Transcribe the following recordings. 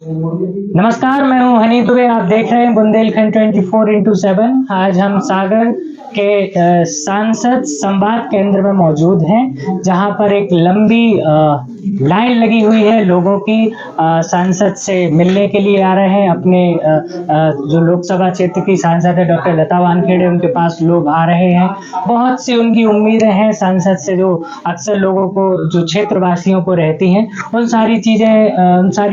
नमस्कार, मैं हूं हनी दुबे। आप देख रहे हैं बुंदेलखंड 24x7। आज हम सागर के सांसद संवाद केंद्र में मौजूद हैं, जहां पर एक लंबी लाइन लगी हुई है लोगों की। सांसद से मिलने के लिए आ रहे हैं। अपने जो लोकसभा क्षेत्र की सांसद है डॉक्टर लता वानखेड़े, उनके पास लोग आ रहे हैं। बहुत सी उनकी उम्मीदें हैं सांसद से, जो अक्सर लोगों को, जो क्षेत्रवासियों को रहती हैं। उन सारी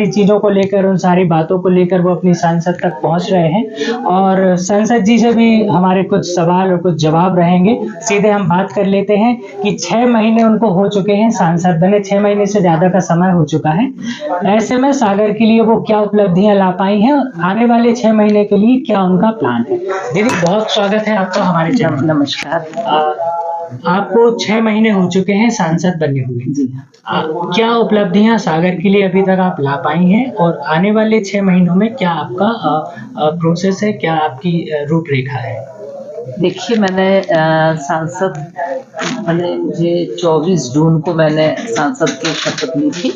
चीज़ों को लेकर, उन सारी बातों को लेकर वो अपनी सांसद तक पहुंच रहे हैं। और सांसद जी से भी हमारे कुछ सवाल और कुछ जवाब रहेंगे। सीधे हम बात कर लेते हैं कि 6 महीने उनको हो चुके हैं सांसद बने, 6 महीने से ज्यादा का समय हो चुका है। ऐसे में सागर के लिए वो क्या उपलब्धियां ला पाई हैं, आने वाले 6 महीने के लिए क्या उनका प्लान है। दीदी, बहुत स्वागत है आपका हमारे चैनल। नमस्कार। आपको 6 महीने हो चुके हैं सांसद बने हुए जी। क्या उपलब्धियां सागर के लिए अभी तक आप ला पाई हैं, और आने वाले 6 महीनों में क्या आपका प्रोसेस है, क्या आपकी रूपरेखा है। देखिए, मैंने मुझे 24 जून को मैंने सांसद की शपथ ली थी।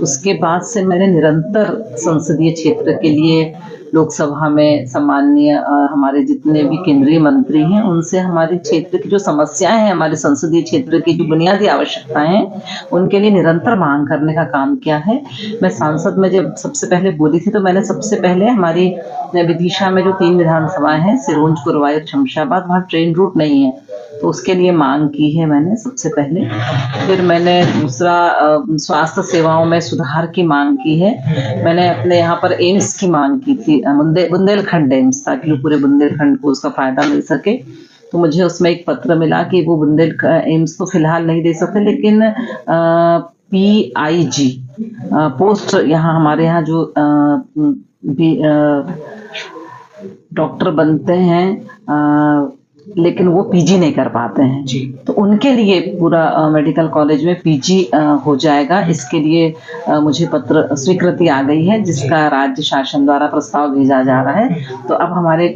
उसके बाद से मैंने निरंतर संसदीय क्षेत्र के लिए लोकसभा में सम्माननीय हमारे जितने भी केंद्रीय मंत्री हैं, उनसे हमारे क्षेत्र की जो समस्याएं हैं, हमारे संसदीय क्षेत्र की जो बुनियादी आवश्यकताएं हैं, उनके लिए निरंतर मांग करने का काम किया है। मैं सांसद में जब सबसे पहले बोली थी, तो मैंने सबसे पहले हमारी विदिशा में जो 3 विधानसभाएं हैं, सिरोंज, गुरुवायूर, शमशाबाद, वहाँ ट्रेन रूट नहीं है, तो उसके लिए मांग की है मैंने सबसे पहले। फिर मैंने दूसरा स्वास्थ्य सेवाओं में सुधार की मांग की है। मैंने अपने यहाँ पर एम्स की मांग की थी, बुंदेलखंड एम्स, ताकि पूरे बुंदेलखंड को उसका फायदा मिल सके। तो मुझे उसमें एक पत्र मिला कि वो एम्स तो फिलहाल नहीं दे सकते, लेकिन PIG पोस्ट यहाँ हमारे यहाँ जो डॉक्टर बनते हैं, लेकिन वो PG नहीं कर पाते हैं जी। तो उनके लिए पूरा मेडिकल कॉलेज में PG हो जाएगा। इसके लिए मुझे पत्र स्वीकृति आ गई है, जिसका राज्य शासन द्वारा प्रस्ताव भेजा जा रहा है। तो अब हमारे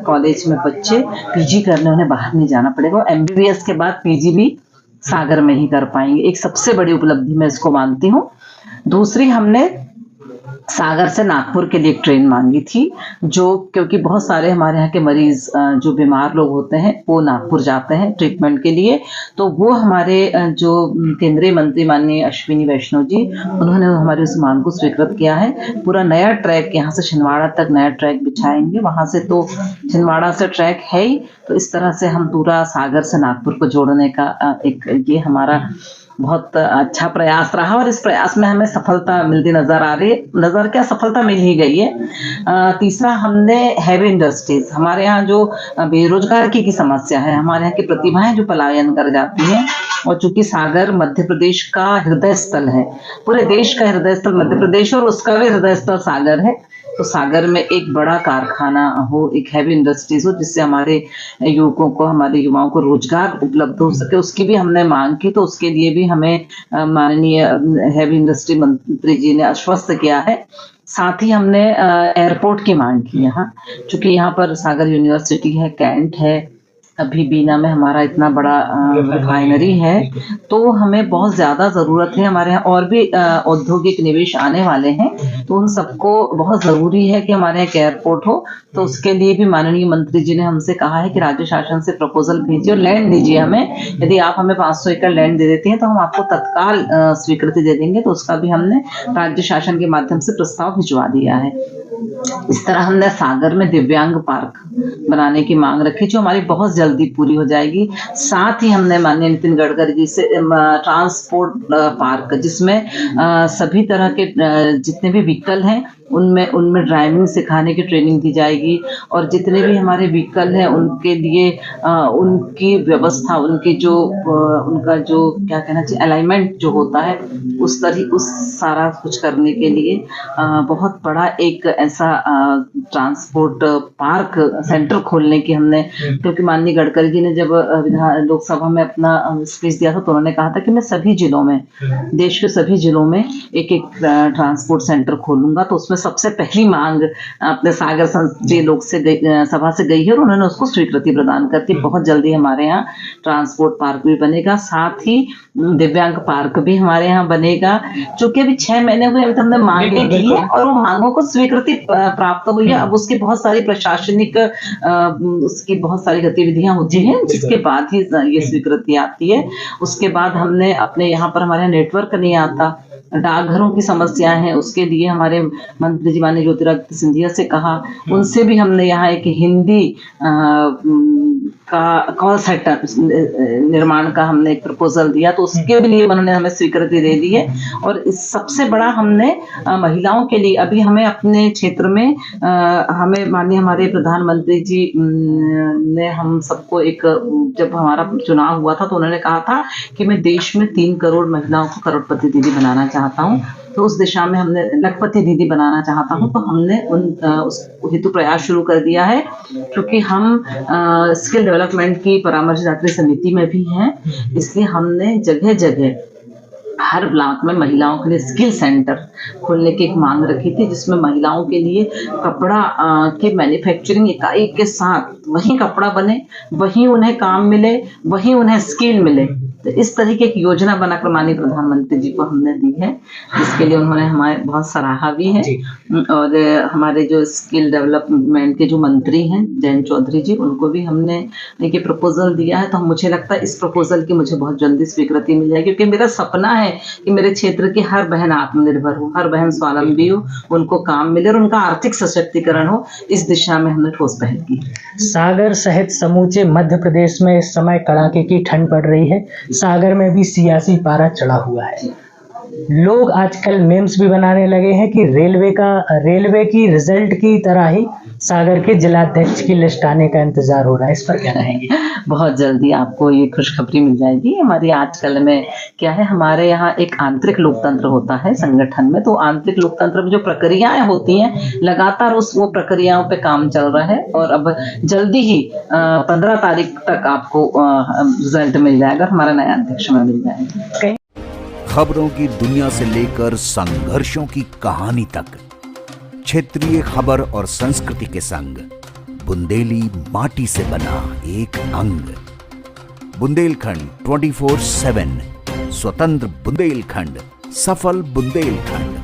कॉलेज में बच्चे PG करने, उन्हें बाहर नहीं जाना पड़ेगा। MBBS के बाद PG भी सागर में ही कर पाएंगे। एक सबसे बड़ी उपलब्धि मैं इसको मानती हूँ। दूसरी, हमने सागर से नागपुर के लिए एक ट्रेन मांगी थी, जो क्योंकि बहुत सारे हमारे यहाँ के मरीज जो बीमार लोग होते हैं, वो नागपुर जाते हैं ट्रीटमेंट के लिए। तो वो हमारे जो केंद्रीय मंत्री माननीय अश्विनी वैष्णव जी, उन्होंने हमारी उस मांग को स्वीकृत किया है। पूरा नया ट्रैक यहाँ से छिंदवाड़ा तक नया ट्रैक बिछाएंगे। वहां से तो छिंदवाड़ा से ट्रैक है ही, तो इस तरह से हम पूरा सागर से नागपुर को जोड़ने का एक ये हमारा बहुत अच्छा प्रयास रहा, और इस प्रयास में हमें सफलता मिलती नजर आ रही है। नजर क्या, सफलता मिल ही गई है। तीसरा, हमने हैवी इंडस्ट्रीज, हमारे यहाँ जो बेरोजगार की समस्या है, हमारे यहाँ की प्रतिभाएं जो पलायन कर जाती हैं, और चूंकि सागर मध्य प्रदेश का हृदय स्थल है, पूरे देश का हृदय स्थल मध्य प्रदेश, और उसका भी हृदय स्थल सागर है। तो सागर में एक बड़ा कारखाना हो, एक हैवी इंडस्ट्रीज हो, जिससे हमारे युवकों को, हमारे युवाओं को रोजगार उपलब्ध हो सके, उसकी भी हमने मांग की। तो उसके लिए भी हमें माननीय हैवी इंडस्ट्री मंत्री जी ने आश्वस्त किया है। साथ ही हमने एयरपोर्ट की मांग की यहाँ, क्योंकि यहाँ पर सागर यूनिवर्सिटी है, कैंट है, अभी बीना में हमारा इतना बड़ा रिफाइनरी है, तो हमें बहुत ज्यादा जरूरत है। हमारे यहाँ और भी औद्योगिक निवेश आने वाले हैं, तो उन सबको बहुत जरूरी है कि हमारे यहाँ एक एयरपोर्ट हो। तो उसके लिए भी माननीय मंत्री जी ने हमसे कहा है कि राज्य शासन से प्रपोजल भेजिए और लैंड दीजिए हमें। यदि आप हमें 500 एकड़ लैंड दे देते हैं, तो हम आपको तत्काल स्वीकृति दे देंगे। तो उसका भी हमने राज्य शासन के माध्यम से प्रस्ताव भिजवा दिया है। इस तरह हमने सागर में दिव्यांग पार्क बनाने की मांग रखी, जो हमारी बहुत जल्दी पूरी हो जाएगी। साथ ही हमने माननीय नितिन गडकरी जी से ट्रांसपोर्ट पार्क, जिसमें सभी तरह के जितने भी व्हीकल हैं, उनमें ड्राइविंग सिखाने की ट्रेनिंग दी जाएगी, और जितने भी हमारे व्हीकल हैं उनके लिए उनकी व्यवस्था, उनका जो क्या कहना चाहिए, अलाइनमेंट जो होता है, उस सारा कुछ करने के लिए बहुत बड़ा एक ऐसा ट्रांसपोर्ट पार्क सेंटर खोलने की हमने, क्योंकि माननीय गडकरी जी ने जब लोकसभा में अपना स्पीच दिया था, तो उन्होंने कहा था कि मैं सभी जिलों में, देश के सभी जिलों में एक ट्रांसपोर्ट सेंटर खोलूंगा। तो उसमें सबसे पहली मांग अपने सागर संसदीय लोक से सभा से गई है, और उन्होंने उसको स्वीकृति प्रदान करती। बहुत जल्दी हमारे यहाँ ट्रांसपोर्ट पार्क भी बनेगा। साथ ही दिव्यांग पार्क भी हमारे यहाँ बनेगा। चूंकि अभी 6 महीने हुए, अभी तो हमने मांगे की है और वो मांगों को स्वीकृति प्राप्त हुई है। अब उसकी बहुत सारी प्रशासनिक उसकी बहुत सारी गतिविधियां होती हैं, जिसके बाद ही ये स्वीकृति आती है। उसके बाद हमने अपने यहाँ पर, हमारे यहाँ नेटवर्क नहीं आता, डाकघरों की समस्या है, उसके लिए हमारे मंत्री जी माननीय ज्योतिरादित्य सिंधिया से कहा, उनसे भी हमने यहाँ एक हिंदी का कॉल सेंटर निर्माण का हमने एक प्रपोजल दिया, तो उसके लिए उन्होंने हमें स्वीकृति दे दी है। और इस सबसे बड़ा हमने महिलाओं के लिए अभी हमें अपने क्षेत्र में हमें माननीय हमारे प्रधानमंत्री जी ने हम सबको एक, जब हमारा चुनाव हुआ था तो उन्होंने कहा था कि मैं देश में 3 करोड़ महिलाओं को करोड़पति दीदी बनाना चाहता हूँ, तो उस दिशा में हमने लखपति दीदी बनाना चाहता हूँ, तो हमने उस हेतु प्रयास शुरू कर दिया है। क्योंकि हम स्किल डेवलपमेंट की परामर्शदात्री समिति में भी हैं, इसलिए हमने जगह जगह हर ब्लॉक में महिलाओं के लिए स्किल सेंटर खोलने की एक मांग रखी थी, जिसमें महिलाओं के लिए कपड़ा के मैन्युफैक्चरिंग इकाई के साथ वहीं कपड़ा बने, वहीं उन्हें काम मिले, वहीं उन्हें स्किल मिले। तो इस तरह की एक योजना बनाकर माननीय प्रधानमंत्री जी को हमने दी है, जिसके लिए उन्होंने हमारे बहुत सराहा भी है। और हमारे जो स्किल डेवलपमेंट के जो मंत्री हैं जयंत चौधरी जी, उनको भी हमने एक प्रपोजल दिया है। तो मुझे लगता है इस प्रपोजल की मुझे बहुत जल्दी स्वीकृति मिल जाएगी, क्योंकि मेरा सपना है कि मेरे क्षेत्र की हर बहन आत्मनिर्भर हो, हर बहन स्वावलंबी हो, उनको काम मिले और उनका आर्थिक सशक्तिकरण हो। इस दिशा में हमने ठोस पहल की। सागर सहित समूचे मध्य प्रदेश में इस समय कड़ाके की ठंड पड़ रही है। सागर में भी सियासी पारा चढ़ा हुआ है। लोग आजकल मेम्स भी बनाने लगे हैं कि रेलवे की रिजल्ट की तरह ही सागर के जिलाध्यक्ष की लिस्ट आने का इंतजार हो रहा है। इस पर क्या कहेंगे? बहुत जल्दी आपको ये खुशखबरी मिल जाएगी। हमारी आजकल में क्या है, हमारे यहाँ एक आंतरिक लोकतंत्र होता है संगठन में, तो आंतरिक लोकतंत्र में जो प्रक्रियाएं होती हैं, लगातार वो प्रक्रियाओं पे काम चल रहा है और अब जल्दी ही 15 तारीख तक आपको रिजल्ट मिल जाएगा, हमारा नया अध्यक्ष में मिल जाएगा। खबरों की दुनिया से लेकर संघर्षों की कहानी तक, क्षेत्रीय खबर और संस्कृति के संग बुंदेली माटी से बना एक अंग। बुंदेलखंड 24/7, स्वतंत्र बुंदेलखंड, सफल बुंदेलखंड।